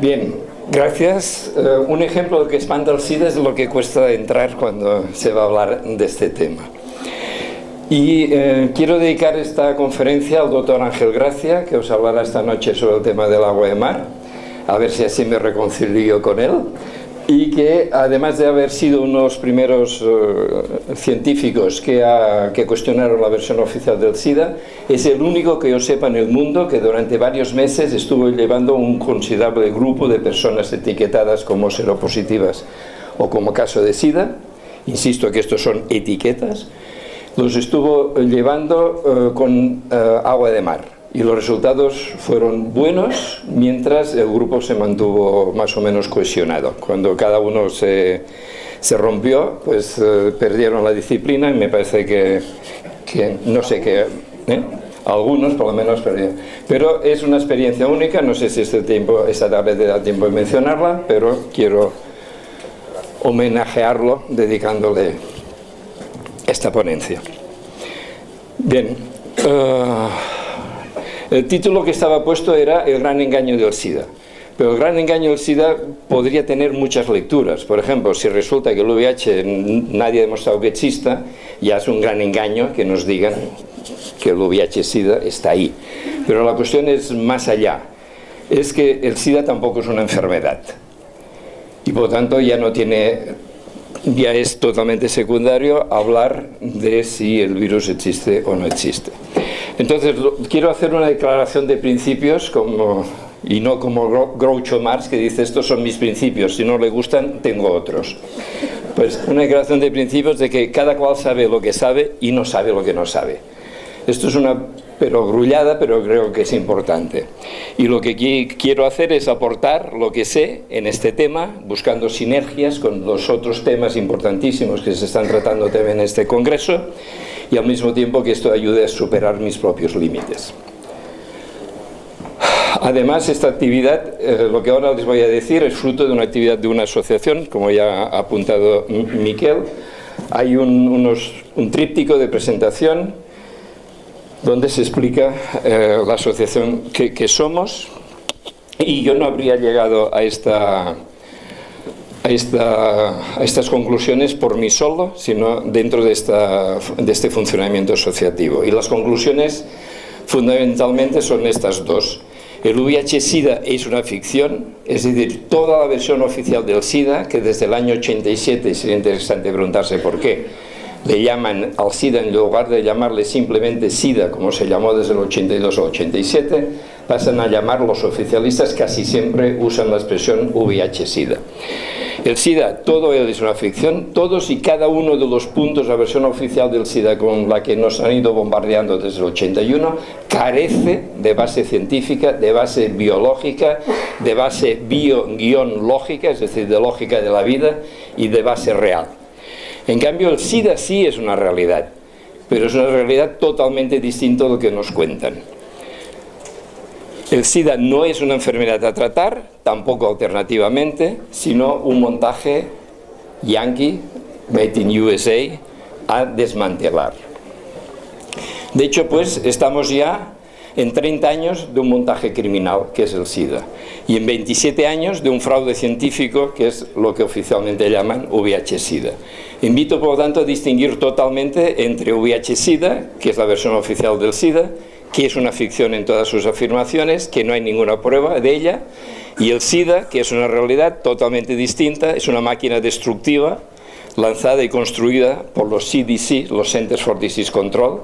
Bien, gracias. Un ejemplo de lo que espanta el SIDA es lo que cuesta entrar cuando se va a hablar de este tema. Y quiero dedicar esta conferencia al doctor Ángel Gracia, que os hablará esta noche sobre el tema del agua de mar, a ver si así me reconcilio con él, y que además de haber sido unos primeros científicos que cuestionaron la versión oficial del SIDA, es el único que yo sepa en el mundo que durante varios meses estuvo llevando un considerable grupo de personas etiquetadas como seropositivas o como caso de SIDA. Insisto que estos son etiquetas. Los estuvo llevando con agua de mar y los resultados fueron buenos mientras el grupo se mantuvo más o menos cohesionado. Cuando cada uno se rompió, pues perdieron la disciplina y me parece que no sé qué, algunos por lo menos perdieron. Pero es una experiencia única, no sé si esta tarde te da tiempo de mencionarla, pero quiero homenajearlo dedicándole esta ponencia. Bien, el título que estaba puesto era El gran engaño del SIDA, pero el gran engaño del SIDA podría tener muchas lecturas. Por ejemplo, si resulta que el VIH nadie ha demostrado que exista, ya es un gran engaño que nos digan que el VIH-SIDA está ahí. Pero la cuestión es más allá, es que el SIDA tampoco es una enfermedad y por lo tanto ya es totalmente secundario hablar de si el virus existe o no existe. Entonces, quiero hacer una declaración de principios y no como Groucho Marx, que dice estos son mis principios, si no le gustan tengo otros. Pues una declaración de principios de que cada cual sabe lo que sabe y no sabe lo que no sabe. Esto es una perogrullada, pero creo que es importante. Y lo que quiero hacer es aportar lo que sé en este tema, buscando sinergias con los otros temas importantísimos que se están tratando también en este congreso, y al mismo tiempo que esto ayude a superar mis propios límites. Además, esta actividad, lo que ahora les voy a decir, es fruto de una actividad de una asociación, como ya ha apuntado Miquel. Hay un tríptico de presentación donde se explica la asociación que somos, y yo no habría llegado a estas conclusiones por mí solo, sino dentro de este funcionamiento asociativo. Y las conclusiones fundamentalmente son estas dos. El VIH-Sida es una ficción, es decir, toda la versión oficial del SIDA, que desde el año 87, y sería interesante preguntarse por qué, le llaman al SIDA en lugar de llamarle simplemente SIDA, como se llamó desde el 82 al 87, pasan a llamar los oficialistas, casi siempre usan la expresión VIH-Sida. El SIDA, todo él es una ficción, todos y cada uno de los puntos, la versión oficial del SIDA con la que nos han ido bombardeando desde el 81, carece de base científica, de base biológica, de base bio-lógica, es decir, de lógica de la vida y de base real. En cambio, el SIDA sí es una realidad, pero es una realidad totalmente distinta a lo que nos cuentan. El SIDA no es una enfermedad a tratar, tampoco alternativamente, sino un montaje yankee, made in USA, a desmantelar. De hecho, pues, estamos ya en 30 años de un montaje criminal, que es el SIDA, y en 27 años de un fraude científico, que es lo que oficialmente llaman VIH-Sida. Invito, por lo tanto, a distinguir totalmente entre VIH-Sida, que es la versión oficial del SIDA, que es una ficción en todas sus afirmaciones, que no hay ninguna prueba de ella, y el SIDA, que es una realidad totalmente distinta, es una máquina destructiva, lanzada y construida por los CDC, los Centers for Disease Control,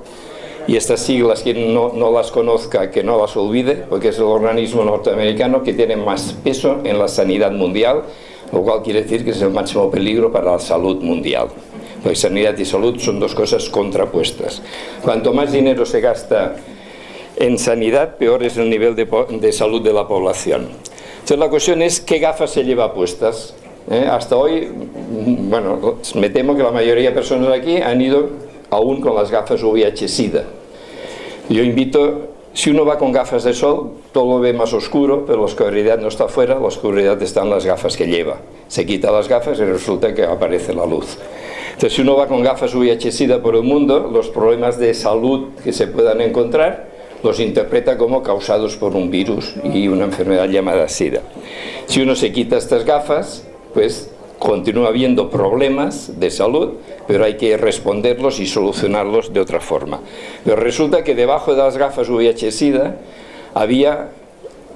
y estas siglas, quien no las conozca, que no las olvide, porque es el organismo norteamericano que tiene más peso en la sanidad mundial, lo cual quiere decir que es el máximo peligro para la salud mundial. Pues sanidad y salud son dos cosas contrapuestas. Cuanto más dinero se gasta en sanidad, peor es el nivel de salud de la población. Entonces la cuestión es qué gafas se lleva puestas. Hasta hoy, bueno, me temo que la mayoría de personas aquí han ido aún con las gafas VIH-Sida. Yo invito, si uno va con gafas de sol, todo lo ve más oscuro, pero la oscuridad no está afuera, la oscuridad está en las gafas que lleva. Se quita las gafas y resulta que aparece la luz. Entonces, si uno va con gafas VIH-Sida por el mundo, los problemas de salud que se puedan encontrar los interpreta como causados por un virus y una enfermedad llamada SIDA. Si uno se quita estas gafas, pues continúa habiendo problemas de salud, pero hay que responderlos y solucionarlos de otra forma. Pero resulta que debajo de las gafas VIH-Sida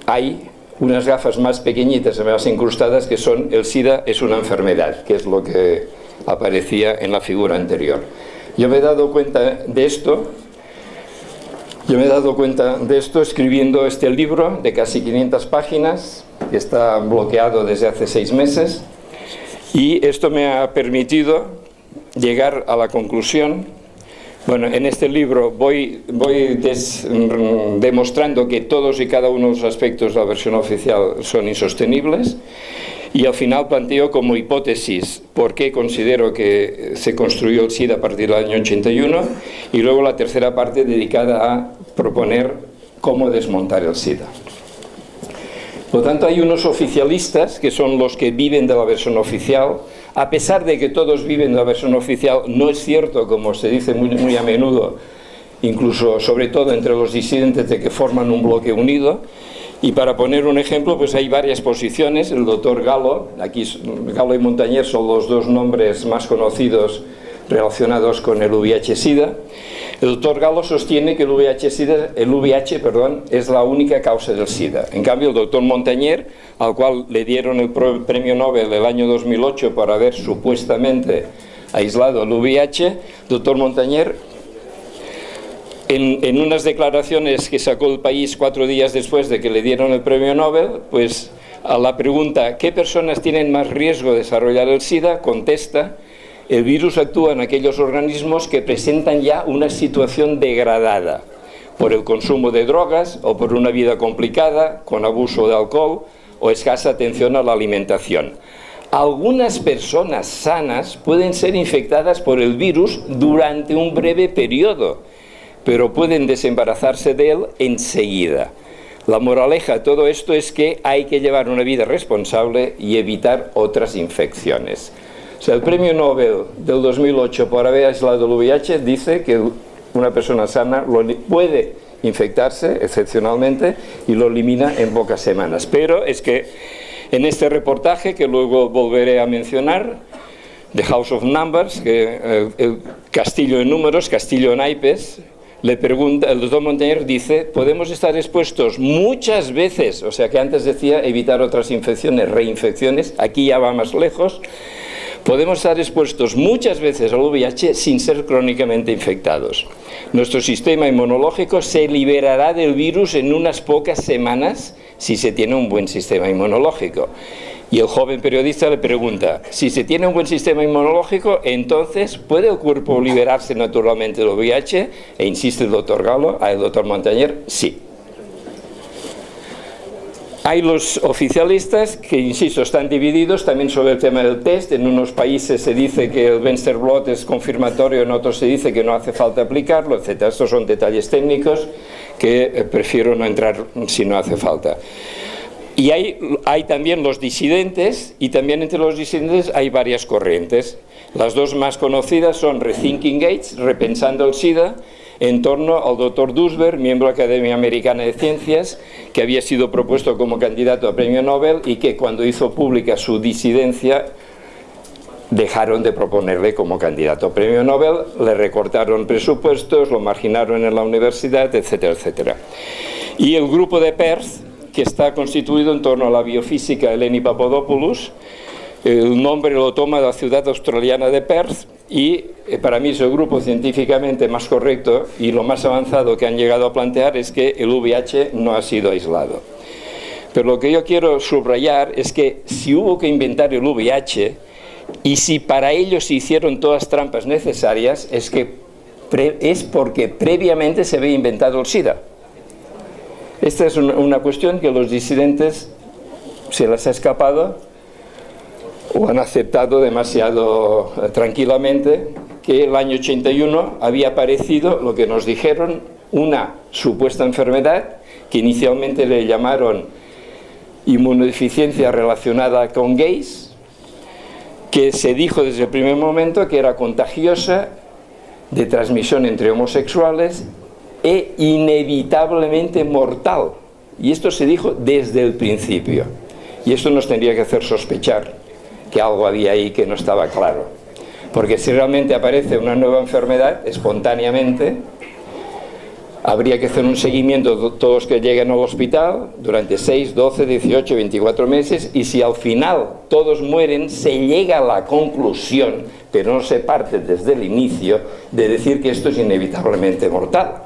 hay unas gafas más pequeñitas, más incrustadas, que son el SIDA es una enfermedad, que es lo que aparecía en la figura anterior. Yo me he dado cuenta de esto escribiendo este libro de casi 500 páginas, que está bloqueado desde hace 6 meses, y esto me ha permitido llegar a la conclusión. Bueno, en este libro voy demostrando que todos y cada uno de los aspectos de la versión oficial son insostenibles, y al final planteo como hipótesis por qué considero que se construyó el SIDA a partir del año 81, y luego la tercera parte dedicada a proponer cómo desmontar el SIDA. Por lo tanto, hay unos oficialistas, que son los que viven de la versión oficial. A pesar de que todos viven de la versión oficial, no es cierto, como se dice muy a menudo, incluso sobre todo entre los disidentes, de que forman un bloque unido. Y para poner un ejemplo, pues hay varias posiciones. El doctor Galo, aquí Galo y Montañer son los dos nombres más conocidos relacionados con el VIH-Sida. El doctor Galo sostiene que el VIH es la única causa del SIDA. En cambio, el doctor Montañer, al cual le dieron el premio Nobel del año 2008 por haber supuestamente aislado el VIH, el doctor Montañer, en unas declaraciones que sacó El País 4 días después de que le dieron el premio Nobel, pues a la pregunta ¿qué personas tienen más riesgo de desarrollar el SIDA?, contesta: el virus actúa en aquellos organismos que presentan ya una situación degradada por el consumo de drogas o por una vida complicada, con abuso de alcohol o escasa atención a la alimentación. Algunas personas sanas pueden ser infectadas por el virus durante un breve periodo, pero pueden desembarazarse de él enseguida. La moraleja de todo esto es que hay que llevar una vida responsable y evitar otras infecciones. O sea, el premio Nobel del 2008 por haber aislado el VIH dice que una persona sana puede infectarse excepcionalmente y lo elimina en pocas semanas. Pero es que en este reportaje, que luego volveré a mencionar, The House of Numbers, el castillo de números, castillo de naipes, le pregunta, el doctor Montañer dice: podemos estar expuestos muchas veces, o sea que antes decía evitar otras infecciones, reinfecciones, aquí ya va más lejos. Podemos estar expuestos muchas veces al VIH sin ser crónicamente infectados. Nuestro sistema inmunológico se liberará del virus en unas pocas semanas si se tiene un buen sistema inmunológico. Y el joven periodista le pregunta: si se tiene un buen sistema inmunológico, entonces ¿puede el cuerpo liberarse naturalmente del VIH? E insiste el doctor Montañer: sí. Hay los oficialistas que, insisto, están divididos también sobre el tema del test. En unos países se dice que el Westerblot es confirmatorio, en otros se dice que no hace falta aplicarlo, etc. Estos son detalles técnicos que prefiero no entrar si no hace falta. Y hay también los disidentes, y también entre los disidentes hay varias corrientes. Las dos más conocidas son Rethinking AIDS, repensando el SIDA, en torno al doctor Duisberg, miembro de la Academia Americana de Ciencias, que había sido propuesto como candidato a premio Nobel y que cuando hizo pública su disidencia dejaron de proponerle como candidato a premio Nobel, le recortaron presupuestos, lo marginaron en la universidad, etcétera, etcétera. Y el grupo de Perth, que está constituido en torno a la biofísica Eleni Papadopoulos, el nombre lo toma de la ciudad australiana de Perth, y para mí es el grupo científicamente más correcto y lo más avanzado que han llegado a plantear es que el VIH no ha sido aislado. Pero lo que yo quiero subrayar es que si hubo que inventar el VIH y si para ello se hicieron todas las trampas necesarias, es porque previamente se había inventado el SIDA. Esta es una cuestión que los disidentes se les ha escapado o han aceptado demasiado tranquilamente, que el año 81 había aparecido lo que nos dijeron, una supuesta enfermedad que inicialmente le llamaron inmunodeficiencia relacionada con gays, que se dijo desde el primer momento que era contagiosa, de transmisión entre homosexuales e inevitablemente mortal. Y esto se dijo desde el principio. Y esto nos tendría que hacer sospechar que algo había ahí que no estaba claro. Porque si realmente aparece una nueva enfermedad espontáneamente, habría que hacer un seguimiento de todos los que lleguen al hospital durante 6, 12, 18, 24 meses, y si al final todos mueren, se llega a la conclusión, pero no se parte desde el inicio, de decir que esto es inevitablemente mortal.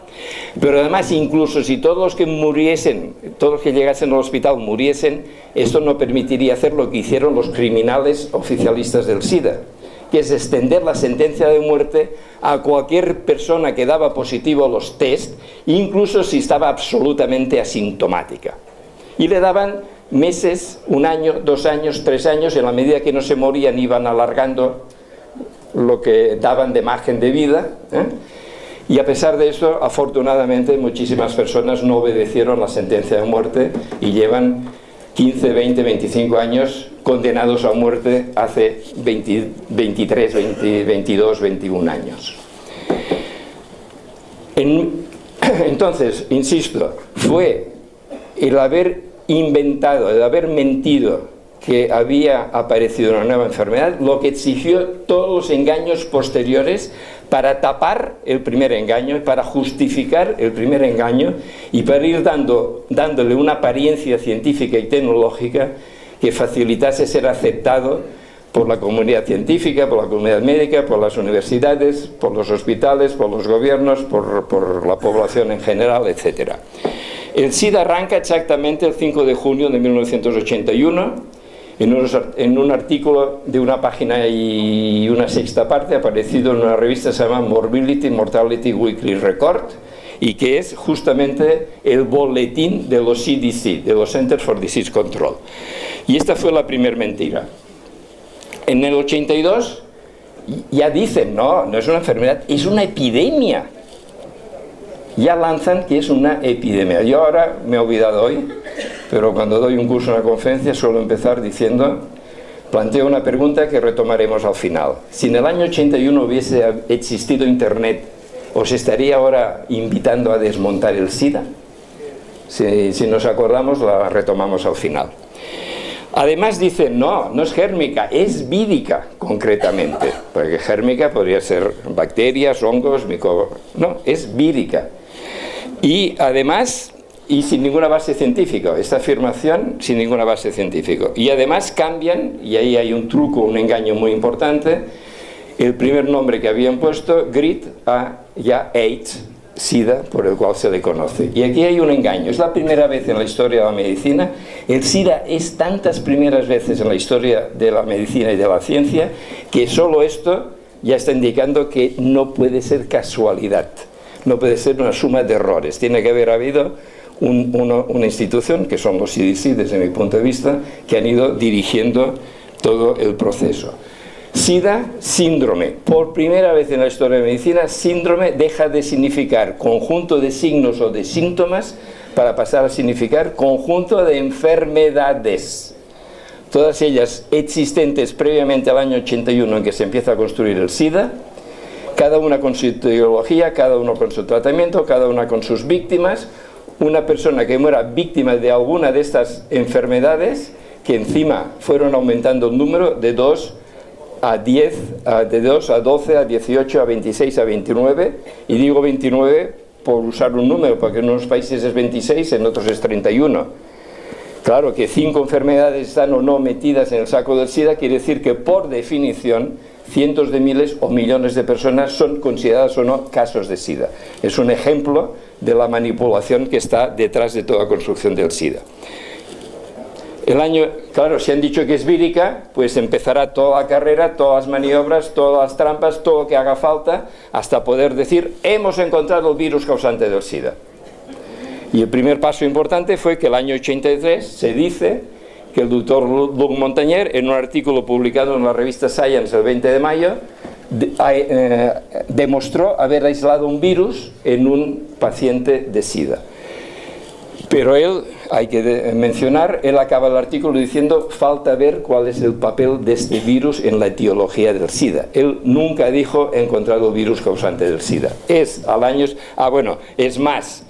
Pero además, incluso si todos los que muriesen, todos los que llegasen al hospital muriesen, esto no permitiría hacer lo que hicieron los criminales oficialistas del SIDA, que es extender la sentencia de muerte a cualquier persona que daba positivo a los test, incluso si estaba absolutamente asintomática. Y le daban meses, 1 año, 2 años, 3 años, y en la medida que no se morían iban alargando lo que daban de margen de vida, Y a pesar de eso, afortunadamente, muchísimas personas no obedecieron la sentencia de muerte y llevan 15, 20, 25 años condenados a muerte hace 23, 22, 21 años. Entonces, insisto, fue el haber inventado, el haber mentido que había aparecido una nueva enfermedad lo que exigió todos los engaños posteriores para tapar el primer engaño, para justificar el primer engaño y para ir dándole una apariencia científica y tecnológica que facilitase ser aceptado por la comunidad científica, por la comunidad médica, por las universidades, por los hospitales, por los gobiernos, por la población en general, etc. El SIDA arranca exactamente el 5 de junio de 1981 en un artículo de una página y una sexta parte aparecido en una revista que se llama Morbidity Mortality Weekly Record, y que es justamente el boletín de los CDC, de los Centers for Disease Control. Y esta fue la primera mentira. En el 82 ya dicen, no es una enfermedad, es una epidemia. Ya lanzan que es una epidemia. Yo ahora me he olvidado hoy, pero cuando doy un curso en una conferencia suelo empezar diciendo, planteo una pregunta que retomaremos al final. Si en el año 81 hubiese existido Internet, ¿os estaría ahora invitando a desmontar el SIDA? Si nos acordamos, la retomamos al final. Además dicen, no es gérmica, es vírica concretamente, porque gérmica podría ser bacterias, hongos, no, es vírica. Y además, y sin ninguna base científica, esta afirmación sin ninguna base científica. Y además cambian, y ahí hay un truco, un engaño muy importante, el primer nombre que habían puesto, GRID, a ya AIDS, SIDA, por el cual se le conoce. Y aquí hay un engaño, es la primera vez en la historia de la medicina, el SIDA es tantas primeras veces en la historia de la medicina y de la ciencia, que solo esto ya está indicando que no puede ser casualidad, no puede ser una suma de errores, tiene que haber habido una institución, que son los CDC desde mi punto de vista, que han ido dirigiendo todo el proceso. SIDA, síndrome. Por primera vez en la historia de la medicina, síndrome deja de significar conjunto de signos o de síntomas para pasar a significar conjunto de enfermedades. Todas ellas existentes previamente al año 81 en que se empieza a construir el SIDA, cada una con su etiología, cada uno con su tratamiento, cada una con sus víctimas. Una persona que muera víctima de alguna de estas enfermedades, que encima fueron aumentando el número de 2 a 10, de 2 a 12, a 18, a 26, a 29, y digo 29 por usar un número, porque en unos países es 26, en otros es 31. Claro que 5 enfermedades están o no metidas en el saco del SIDA, quiere decir que por definición cientos de miles o millones de personas son consideradas o no casos de SIDA. Es un ejemplo de la manipulación que está detrás de toda construcción del SIDA. Claro, si han dicho que es vírica, pues empezará toda la carrera, todas las maniobras, todas las trampas, todo lo que haga falta, hasta poder decir, hemos encontrado el virus causante del SIDA. Y el primer paso importante fue que el año 83 se dice que el doctor Luc Montagnier, en un artículo publicado en la revista Science el 20 de mayo, demostró haber aislado un virus en un paciente de SIDA. Pero él, hay que mencionar, él acaba el artículo diciendo: falta ver cuál es el papel de este virus en la etiología del SIDA. Él nunca dijo: he encontrado el virus causante del SIDA. Es al año... es más,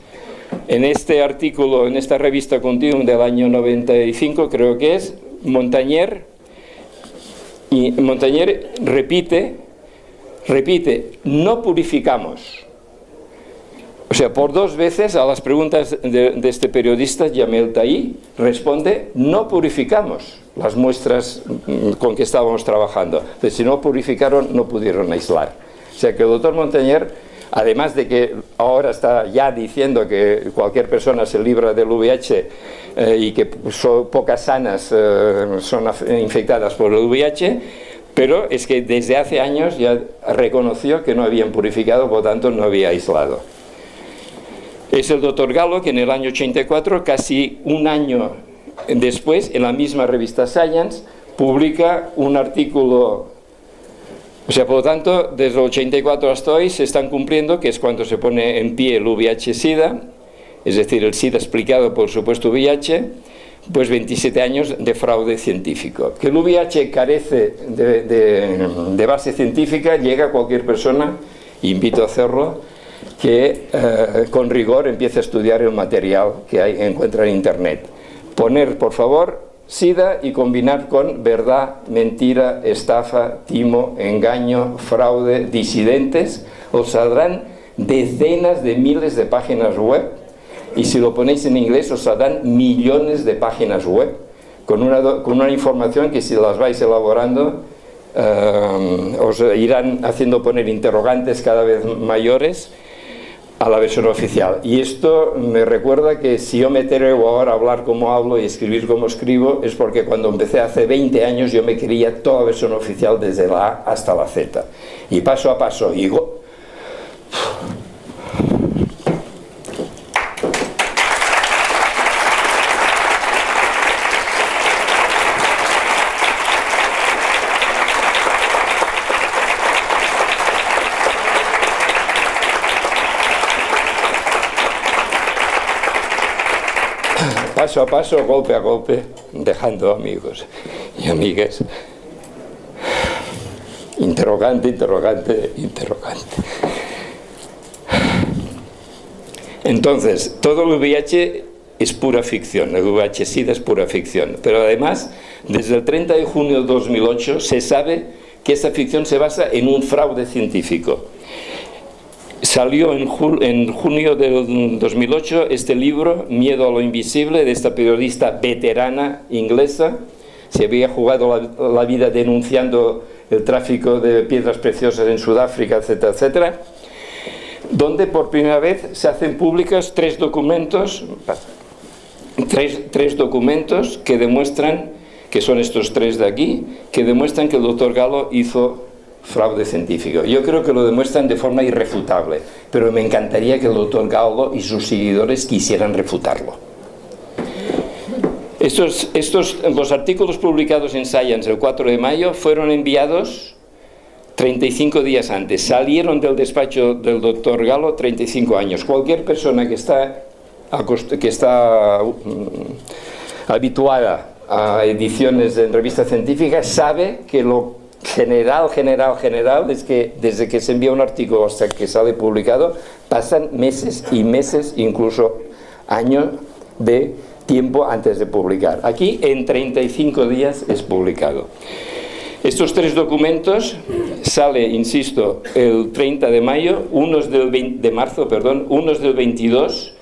en este artículo, en esta revista Continuum del año 95, creo que es, Montagnier repite, no purificamos. O sea, por 2 veces a las preguntas de este periodista, Jamel Tahi, responde: no purificamos las muestras con que estábamos trabajando. Entonces, si no purificaron, no pudieron aislar. O sea que el doctor Montagnier, además de que ahora está ya diciendo que cualquier persona se libra del VIH y que pocas sanas son infectadas por el VIH, pero es que desde hace años ya reconoció que no habían purificado, por lo tanto no había aislado. Es el doctor Gallo que en el año 84, casi un año después, en la misma revista Science, publica un artículo. O sea, por lo tanto, desde el 84 hasta hoy se están cumpliendo, que es cuando se pone en pie el VIH-Sida, es decir, el SIDA explicado por supuesto VIH, pues 27 años de fraude científico. Que el VIH carece de base científica, llega a cualquier persona, invito a hacerlo, que con rigor empiece a estudiar el material que encuentra en Internet. Poner, por favor, SIDA y combinar con verdad, mentira, estafa, timo, engaño, fraude, disidentes, os saldrán decenas de miles de páginas web, y si lo ponéis en inglés os saldrán millones de páginas web con una información que, si las vais elaborando, os irán haciendo poner interrogantes cada vez mayores a la versión oficial. Y esto me recuerda que si yo me atrevo ahora a hablar como hablo y escribir como escribo, es porque cuando empecé hace 20 años yo me creía toda la versión oficial desde la A hasta la Z. Y paso a paso, paso a paso, golpe a golpe, dejando amigos y amigas. Interrogante, interrogante, interrogante. Entonces, todo el VIH es pura ficción, el VIH-Sida es pura ficción. Pero además, desde el 30 de junio de 2008 se sabe que esta ficción se basa en un fraude científico. Salió en junio del 2008 este libro, Miedo a lo invisible, de esta periodista veterana inglesa. Se había jugado la vida denunciando el tráfico de piedras preciosas en Sudáfrica, etcétera, etcétera, donde por primera vez se hacen públicos tres documentos que demuestran, que son estos 3 de aquí, que demuestran que el doctor Gallo hizo fraude científico. Yo creo que lo demuestran de forma irrefutable, pero me encantaría que el doctor Gallo y sus seguidores quisieran refutarlo. Los artículos publicados en Science el 4 de mayo fueron enviados 35 días antes. Salieron del despacho del doctor Gallo 35 años. Cualquier persona que está habituada a ediciones en revistas científicas sabe que lo general es que desde que se envía un artículo hasta que sale publicado pasan meses y meses, incluso años de tiempo antes de publicar. Aquí en 35 días es publicado. Estos 3 documentos sale, insisto, el 30 de mayo, unos del 22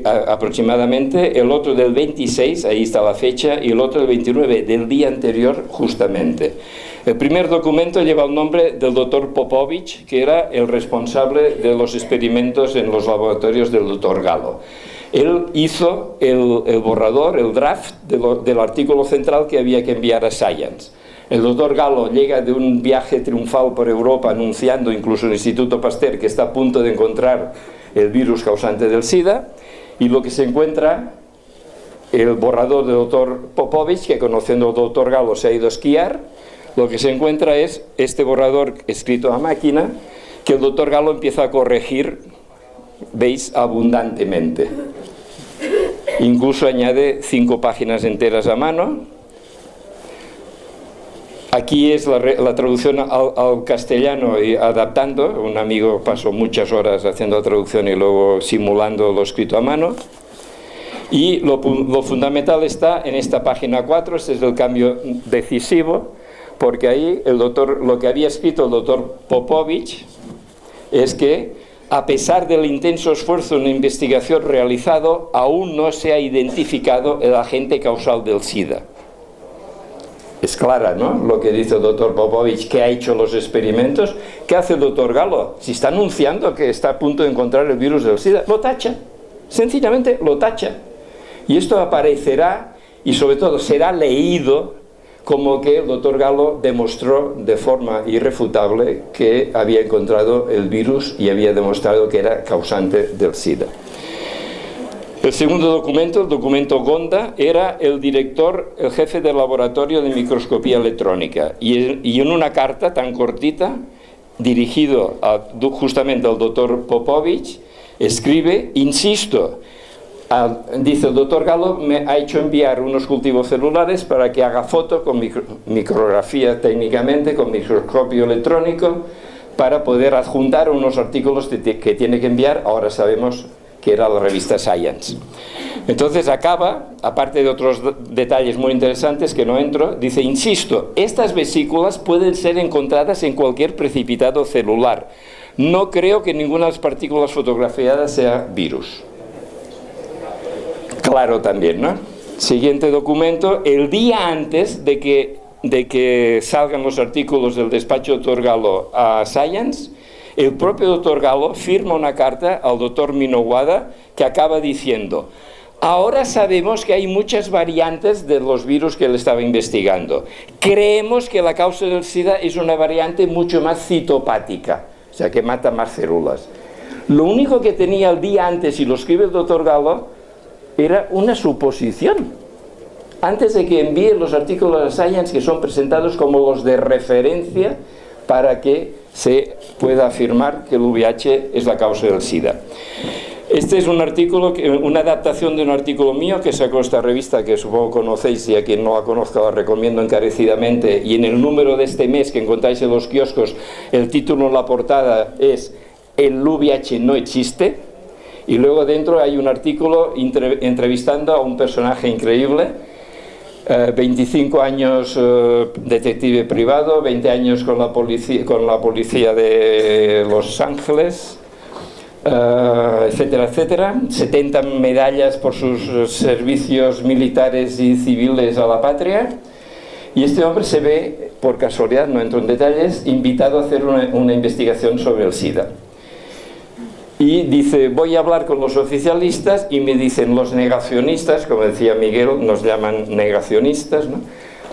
aproximadamente, el otro del 26, ahí está la fecha, y el otro del 29, del día anterior justamente. El primer documento lleva el nombre del doctor Popovich, que era el responsable de los experimentos en los laboratorios del doctor Gallo. Él hizo el borrador, el draft del artículo central que había que enviar a Science. El doctor Gallo llega de un viaje triunfal por Europa anunciando incluso el Instituto Pasteur que está a punto de encontrar el virus causante del SIDA, y lo que se encuentra, el borrador del doctor Popovich, que conociendo al doctor Gallo se ha ido a esquiar, lo que se encuentra es este borrador escrito a máquina que el doctor Gallo empieza a corregir, veis, abundantemente. Incluso añade 5 páginas enteras a mano. Aquí es la traducción al castellano y adaptando. Un amigo pasó muchas horas haciendo la traducción y luego simulando lo escrito a mano. Y lo fundamental está en esta página 4, este es el cambio decisivo, porque ahí lo que había escrito el doctor Popovich es que, a pesar del intenso esfuerzo en investigación realizado, aún no se ha identificado el agente causal del SIDA. Es clara, ¿no?, lo que dice el doctor Popovich, que ha hecho los experimentos. ¿Qué hace el doctor Gallo? Si está anunciando que está a punto de encontrar el virus del SIDA, lo tacha, sencillamente lo tacha. Y esto aparecerá y sobre todo será leído como que el doctor Gallo demostró de forma irrefutable que había encontrado el virus y había demostrado que era causante del SIDA. El segundo documento, el documento Gonda, era el jefe del laboratorio de microscopía electrónica, y en una carta tan cortita, dirigido justamente al doctor Popovich, escribe: insisto, dice el doctor Gallo me ha hecho enviar unos cultivos celulares para que haga foto con micrografía técnicamente, con microscopio electrónico, para poder adjuntar unos artículos que tiene que enviar. Ahora sabemos que era la revista Science. Entonces acaba, aparte de otros detalles muy interesantes que no entro, dice: insisto, estas vesículas pueden ser encontradas en cualquier precipitado celular. No creo que ninguna de las partículas fotografiadas sea virus. Claro también, ¿no? Siguiente documento, el día antes de que salgan los artículos del despacho del doctor Gallo a Science, el propio doctor Gallo firma una carta al doctor Minowada que acaba diciendo: ahora sabemos que hay muchas variantes de los virus que él estaba investigando. Creemos que la causa del SIDA es una variante mucho más citopática, o sea, que mata más células. Lo único que tenía el día antes, y lo escribe el doctor Gallo, era una suposición. Antes de que envíe los artículos a Science, que son presentados como los de referencia para que se pueda afirmar que el VIH es la causa del SIDA. Este es un artículo, una adaptación de un artículo mío que sacó esta revista, que supongo conocéis, y a quien no la conozca la recomiendo encarecidamente. Y en el número de este mes que encontráis en los kioscos, el título en la portada es "El VIH no existe". Y luego dentro hay un artículo entrevistando a un personaje increíble, 25 años detective privado, 20 años con la policía de Los Ángeles, etcétera, etcétera, 70 medallas por sus servicios militares y civiles a la patria. Y este hombre se ve, por casualidad, no entro en detalles, invitado a hacer una investigación sobre el SIDA. Y dice: voy a hablar con los oficialistas, y me dicen los negacionistas, como decía Miguel, nos llaman negacionistas, ¿no?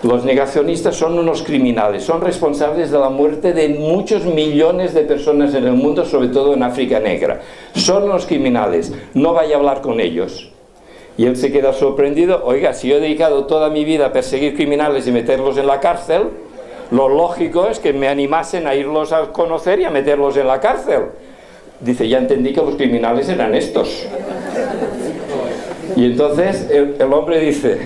Los negacionistas son unos criminales, son responsables de la muerte de muchos millones de personas en el mundo, sobre todo en África Negra. Son unos criminales, no vaya a hablar con ellos. Y él se queda sorprendido: oiga, si yo he dedicado toda mi vida a perseguir criminales y meterlos en la cárcel, lo lógico es que me animasen a irlos a conocer y a meterlos en la cárcel. Dice: ya entendí que los criminales eran estos. Y entonces el hombre dice: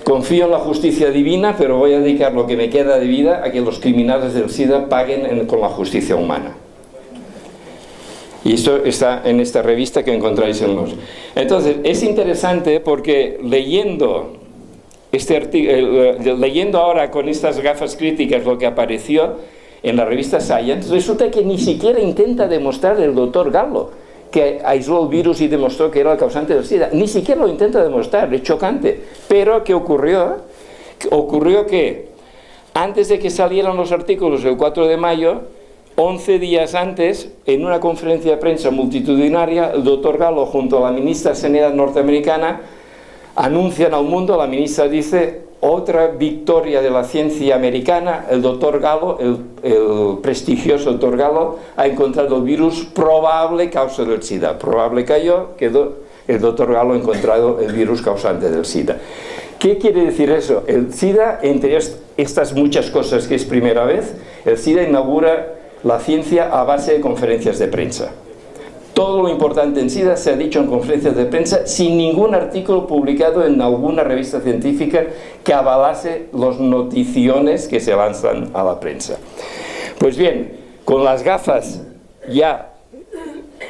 confío en la justicia divina, pero voy a dedicar lo que me queda de vida a que los criminales del SIDA paguen con la justicia humana. Y esto está en esta revista que encontráis en los... Entonces, es interesante porque leyendo leyendo ahora con estas gafas críticas lo que apareció en la revista Science, resulta que ni siquiera intenta demostrar el doctor Gallo que aisló el virus y demostró que era el causante del SIDA. Ni siquiera lo intenta demostrar, es chocante. Pero ¿qué ocurrió? Ocurrió que antes de que salieran los artículos el 4 de mayo, 11 días antes, en una conferencia de prensa multitudinaria, el doctor Gallo junto a la ministra de Sanidad norteamericana anuncian al mundo, la ministra dice: otra victoria de la ciencia americana, el doctor Gallo, el prestigioso doctor Gallo, ha encontrado el virus probable causa del SIDA. Probable cayó, quedó, el doctor Gallo ha encontrado el virus causante del SIDA. ¿Qué quiere decir eso? El SIDA, entre estas muchas cosas que es primera vez, el SIDA inaugura la ciencia a base de conferencias de prensa. Todo lo importante en SIDA se ha dicho en conferencias de prensa sin ningún artículo publicado en alguna revista científica que avalase las noticiones que se lanzan a la prensa. Pues bien, con las gafas ya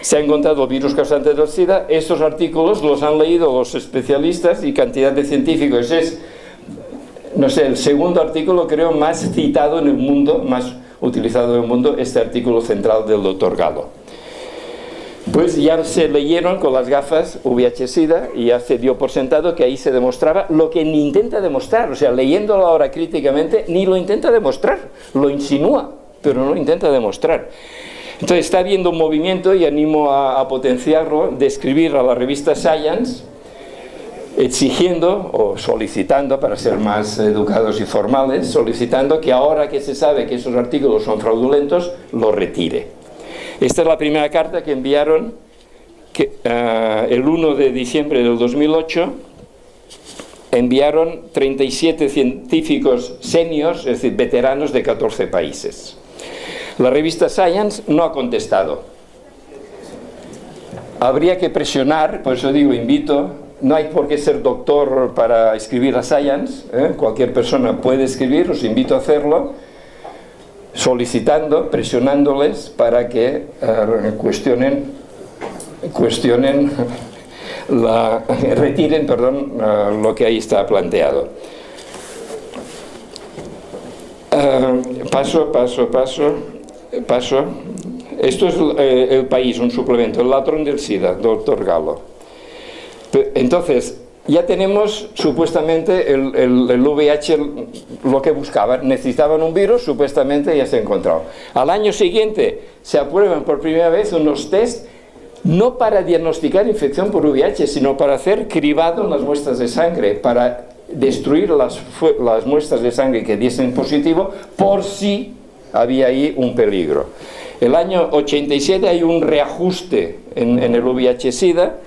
se ha encontrado el virus causante del SIDA. Estos artículos los han leído los especialistas y cantidad de científicos. Es, no sé, el segundo artículo creo más citado en el mundo, más utilizado en el mundo, este artículo central del doctor Galo. Pues ya se leyeron con las gafas VIH-Sida y ya se dio por sentado que ahí se demostraba lo que ni intenta demostrar. O sea, leyéndolo ahora críticamente, ni lo intenta demostrar, lo insinúa, pero no lo intenta demostrar. Entonces está habiendo un movimiento, y animo a potenciarlo, de escribir a la revista Science, exigiendo o solicitando, para ser más educados y formales, solicitando que ahora que se sabe que esos artículos son fraudulentos, lo retire. Esta es la primera carta que enviaron el 1 de diciembre del 2008. Enviaron 37 científicos seniors, es decir, veteranos de 14 países. La revista Science no ha contestado. Habría que presionar, por eso digo, invito, no hay por qué ser doctor para escribir a Science, cualquier persona puede escribir, os invito a hacerlo, solicitando, presionándoles para que retiren lo que ahí está planteado. Paso. Esto es El País, un suplemento, El ladrón del SIDA, doctor Galo. Entonces, ya tenemos supuestamente el VIH, lo que buscaban. Necesitaban un virus, supuestamente ya se ha encontrado. Al año siguiente se aprueban por primera vez unos test, no para diagnosticar infección por VIH, sino para hacer cribado en las muestras de sangre, para destruir las muestras de sangre que diesen positivo, por si había ahí un peligro. El año 87 hay un reajuste en el VIH-Sida,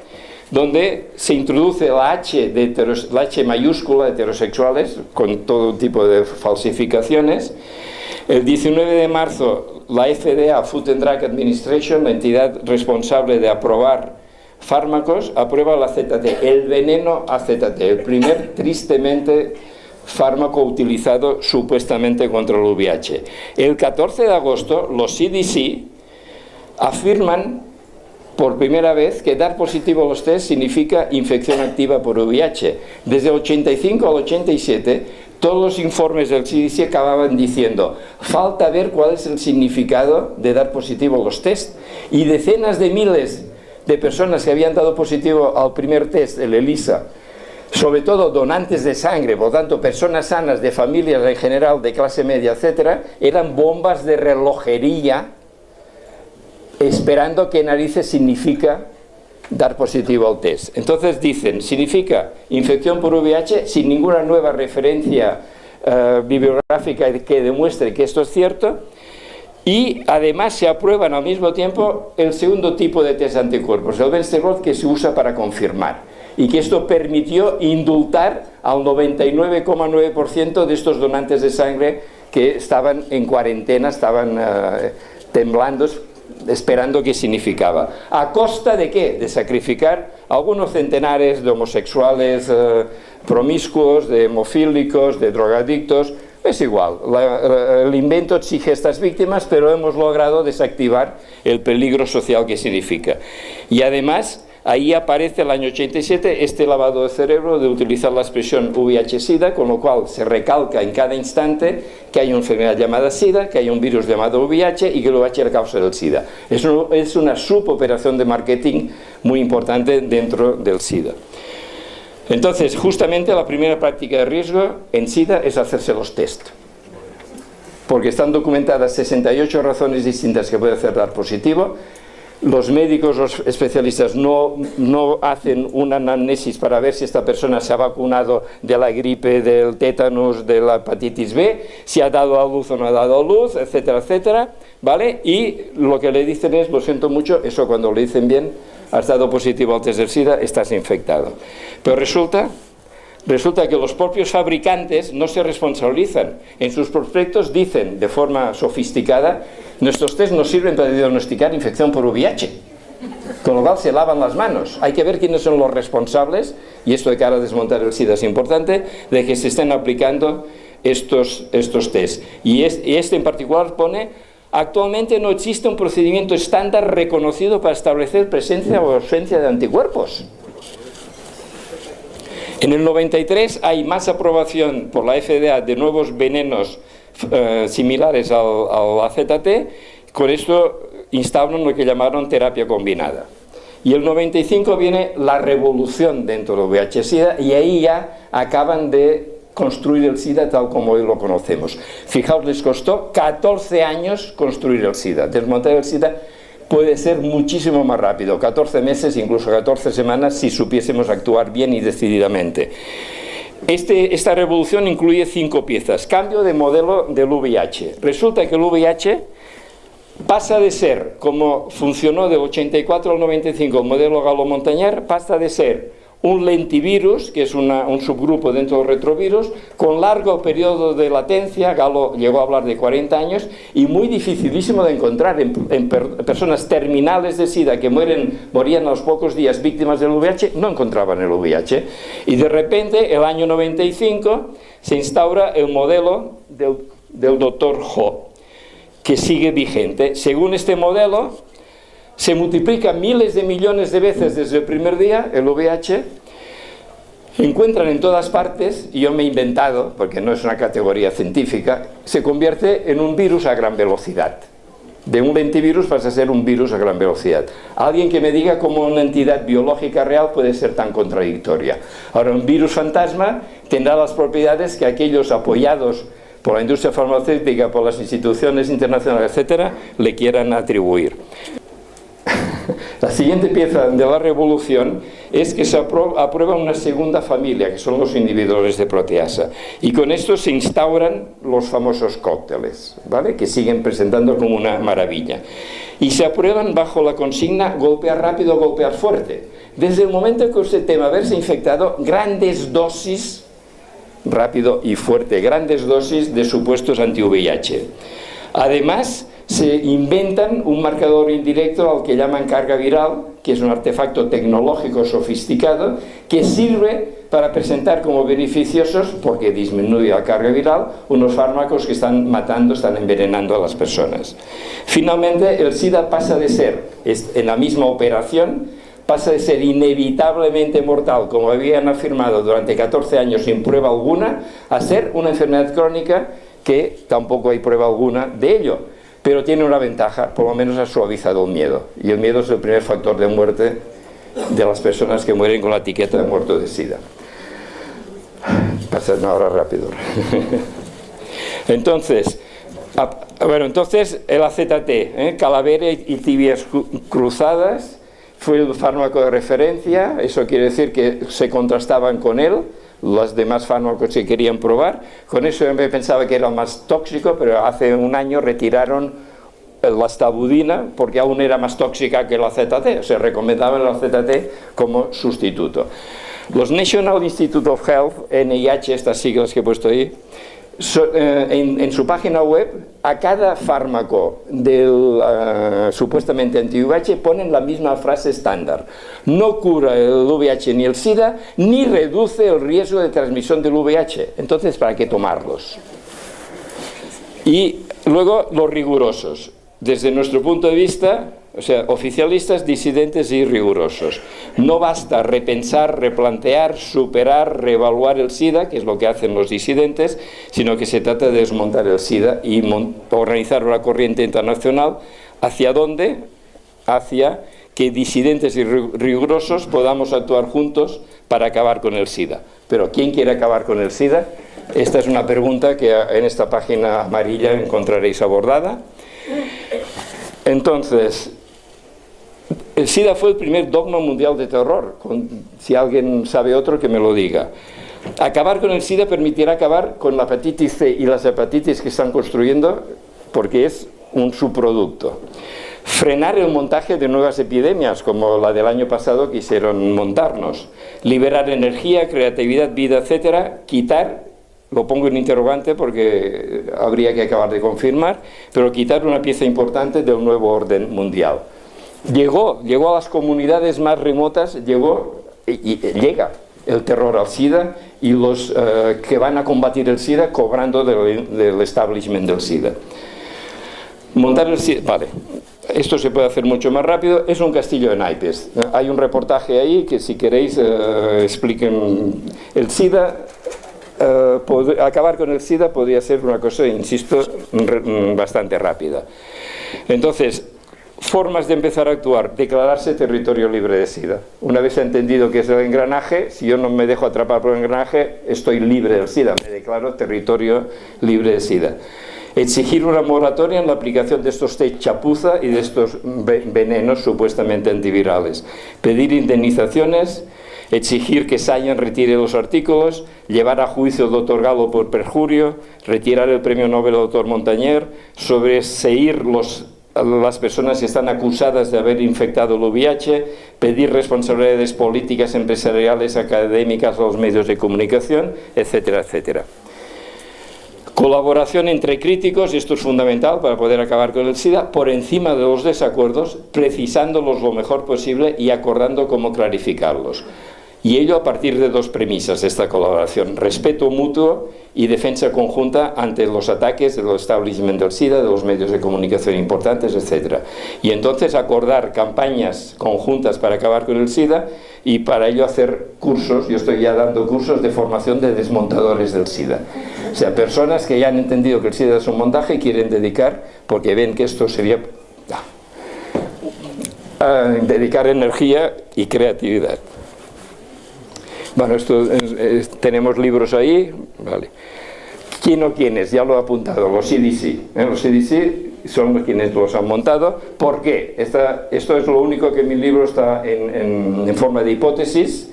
donde se introduce la H mayúscula de heterosexuales, con todo tipo de falsificaciones. El 19 de marzo, la FDA, Food and Drug Administration, la entidad responsable de aprobar fármacos, aprueba el AZT, el veneno AZT, el primer, tristemente, fármaco utilizado supuestamente contra el VIH. El 14 de agosto, los CDC afirman por primera vez que dar positivo a los test significa infección activa por VIH. Desde el 85 al 87, todos los informes del CDC acababan diciendo: falta ver cuál es el significado de dar positivo a los test. Y decenas de miles de personas que habían dado positivo al primer test, el ELISA, sobre todo donantes de sangre, por tanto personas sanas, de familias en general, de clase media, etcétera, eran bombas de relojería, esperando qué narices significa dar positivo al test. Entonces dicen, significa infección por VIH sin ninguna nueva referencia bibliográfica que demuestre que esto es cierto, y además se aprueban al mismo tiempo el segundo tipo de test de anticuerpos, el Bensterol, que se usa para confirmar, y que esto permitió indultar al 99,9% de estos donantes de sangre que estaban en cuarentena, estaban temblando, esperando qué significaba. ¿A costa de qué? De sacrificar algunos centenares de homosexuales promiscuos, de hemofílicos, de drogadictos. Es igual, el invento exige estas víctimas, pero hemos logrado desactivar el peligro social que significa. Y además, ahí aparece el año 87 este lavado de cerebro de utilizar la expresión VIH-Sida, con lo cual se recalca en cada instante que hay una enfermedad llamada SIDA, que hay un virus llamado VIH y que el VIH es la causa del SIDA. Es una suboperación de marketing muy importante dentro del SIDA. Entonces, justamente la primera práctica de riesgo en SIDA es hacerse los test, porque están documentadas 68 razones distintas que puede hacer dar positivo. Los médicos, los especialistas no hacen una anamnesis para ver si esta persona se ha vacunado de la gripe, del tétanos, de la hepatitis B, si ha dado a luz o no ha dado a luz, etcétera, etcétera, ¿vale? Y lo que le dicen es, lo siento mucho, eso cuando le dicen bien, has dado positivo al test del SIDA, estás infectado. Pero resulta que los propios fabricantes no se responsabilizan. En sus prospectos dicen de forma sofisticada: nuestros test nos sirven para diagnosticar infección por VIH. Con lo cual se lavan las manos. Hay que ver quiénes son los responsables, y esto de cara a desmontar el SIDA es importante, de que se estén aplicando estos test. Y este en particular pone: actualmente no existe un procedimiento estándar reconocido para establecer presencia o ausencia de anticuerpos. En el 93 hay más aprobación por la FDA de nuevos venenos similares al AZT. Con esto instauran lo que llamaron terapia combinada. Y el 95 viene la revolución dentro del VIH-Sida, y ahí ya acaban de construir el SIDA tal como hoy lo conocemos. Fijaos, les costó 14 años construir el SIDA. Desmontar el SIDA puede ser muchísimo más rápido, 14 meses, incluso 14 semanas, si supiésemos actuar bien y decididamente. Esta revolución incluye 5 piezas. Cambio de modelo del VIH. Resulta que el VIH pasa de ser, como funcionó del 84 al 95 el modelo Galo-Montañar, pasa de ser un lentivirus, que es un subgrupo dentro del retrovirus, con largo periodo de latencia. Galo llegó a hablar de 40 años, y muy dificilísimo de encontrar en personas terminales de SIDA que morían a los pocos días víctimas del VIH, no encontraban el VIH. Y de repente, el año 95, se instaura el modelo del Dr. Ho, que sigue vigente. Según este modelo, se multiplica miles de millones de veces desde el primer día el VIH, encuentran en todas partes, y yo me he inventado, porque no es una categoría científica, se convierte en un virus a gran velocidad. De un lentivirus pasa a ser un virus a gran velocidad. Alguien que me diga cómo una entidad biológica real puede ser tan contradictoria. Ahora, un virus fantasma tendrá las propiedades que aquellos apoyados por la industria farmacéutica, por las instituciones internacionales, etcétera, le quieran atribuir. La siguiente pieza de la revolución es que se aprueba una segunda familia, que son los inhibidores de proteasa, y con esto se instauran los famosos cócteles, ¿vale?, que siguen presentando como una maravilla, y se aprueban bajo la consigna golpear rápido, golpear fuerte. Desde el momento que usted teme haberse infectado, grandes dosis, rápido y fuerte, grandes dosis de supuestos anti-VIH. Además, se inventan un marcador indirecto al que llaman carga viral, que es un artefacto tecnológico sofisticado que sirve para presentar como beneficiosos, porque disminuye la carga viral, unos fármacos que están matando, están envenenando a las personas. Finalmente, el SIDA pasa de ser, en la misma operación, pasa de ser inevitablemente mortal, como habían afirmado durante 14 años sin prueba alguna, a ser una enfermedad crónica que tampoco hay prueba alguna de ello. Pero tiene una ventaja: por lo menos ha suavizado el miedo. Y el miedo es el primer factor de muerte de las personas que mueren con la etiqueta de muerto de SIDA. Pasad ahora rápido. Entonces el AZT, calavera y tibias cruzadas, fue el fármaco de referencia. Eso quiere decir que se contrastaban con él los demás fármacos que querían probar. Con eso yo pensaba que era más tóxico, pero hace un año retiraron la estabudina porque aún era más tóxica que el AZT. Se recomendaba el AZT como sustituto. Los National Institute of Health, NIH, estas siglas que he puesto ahí, en su página web, a cada fármaco del supuestamente anti-VIH ponen la misma frase estándar: no cura el VIH ni el SIDA, ni reduce el riesgo de transmisión del VIH. Entonces, ¿para qué tomarlos? Y luego los rigurosos. Desde nuestro punto de vista, o sea, oficialistas, disidentes y rigurosos. No basta repensar, replantear, superar, reevaluar el SIDA, que es lo que hacen los disidentes, sino que se trata de desmontar el SIDA y organizar una corriente internacional. ¿Hacia dónde? Hacia que disidentes y rigurosos podamos actuar juntos para acabar con el SIDA. Pero ¿quién quiere acabar con el SIDA? Esta es una pregunta que en esta página amarilla encontraréis abordada. Entonces, el SIDA fue el primer dogma mundial de terror. Si alguien sabe otro, que me lo diga. Acabar con el SIDA permitirá acabar con la hepatitis C y las hepatitis que están construyendo, porque es un subproducto. Frenar el montaje de nuevas epidemias, como la del año pasado quisieron montarnos. Liberar energía, creatividad, vida, etcétera. Quitar, lo pongo en interrogante porque habría que acabar de confirmar, pero quitar una pieza importante del nuevo orden mundial. llegó a las comunidades más remotas, llega el terror al SIDA y los que van a combatir el SIDA cobrando del establishment del SIDA. Montar el SIDA, vale, esto se puede hacer mucho más rápido, es un castillo de naipes. Hay un reportaje ahí que si queréis expliquen el SIDA. Acabar con el SIDA podría ser una cosa, insisto, bastante rápida. Entonces, formas de empezar a actuar: declararse territorio libre de SIDA. Una vez entendido que es el engranaje, si yo no me dejo atrapar por el engranaje, estoy libre del SIDA, me declaro territorio libre de SIDA. Exigir una moratoria en la aplicación de estos test chapuza y de estos venenos supuestamente antivirales. Pedir indemnizaciones. Exigir que Sayan retire los artículos, llevar a juicio al doctor Galo por perjurio, retirar el premio Nobel al doctor Montañer, sobreseír las personas que están acusadas de haber infectado el VIH, pedir responsabilidades políticas, empresariales, académicas a los medios de comunicación, etcétera, etcétera. Colaboración entre críticos, y esto es fundamental para poder acabar con el SIDA, por encima de los desacuerdos, precisándolos lo mejor posible y acordando cómo clarificarlos. Y ello a partir de dos premisas de esta colaboración: respeto mutuo y defensa conjunta ante los ataques del establishment del SIDA, de los medios de comunicación importantes, etc. Y entonces acordar campañas conjuntas para acabar con el SIDA, y para ello hacer cursos. Yo estoy ya dando cursos de formación de desmontadores del SIDA. O sea, personas que ya han entendido que el SIDA es un montaje y quieren dedicar, porque ven que esto sería dedicar energía y creatividad. Bueno, tenemos libros ahí, vale. ¿Quién o quiénes? Ya lo he apuntado, los CDC. Los CDC son quienes los han montado. ¿Por qué? Esto es lo único que en mi libro está en forma de hipótesis,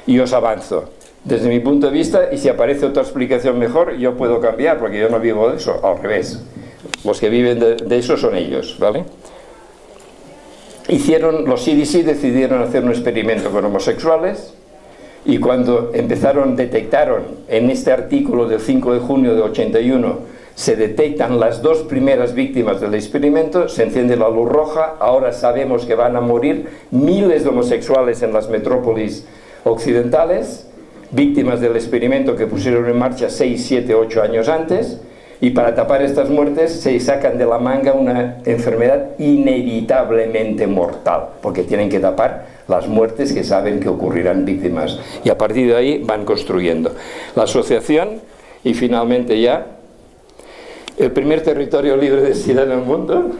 y os avanzo. Desde mi punto de vista, y si aparece otra explicación mejor, yo puedo cambiar, porque yo no vivo de eso, al revés. Los que viven de eso son ellos, ¿vale? Los CDC decidieron hacer un experimento con homosexuales. Y cuando detectaron en este artículo del 5 de junio de 81, se detectan las dos primeras víctimas del experimento, se enciende la luz roja. Ahora sabemos que van a morir miles de homosexuales en las metrópolis occidentales, víctimas del experimento que pusieron en marcha 6, 7, 8 años antes. Y para tapar estas muertes se sacan de la manga una enfermedad inevitablemente mortal, porque tienen que tapar las muertes que saben que ocurrirán víctimas. Y a partir de ahí van construyendo la asociación. Y finalmente ya, el primer territorio libre de SIDA en el mundo.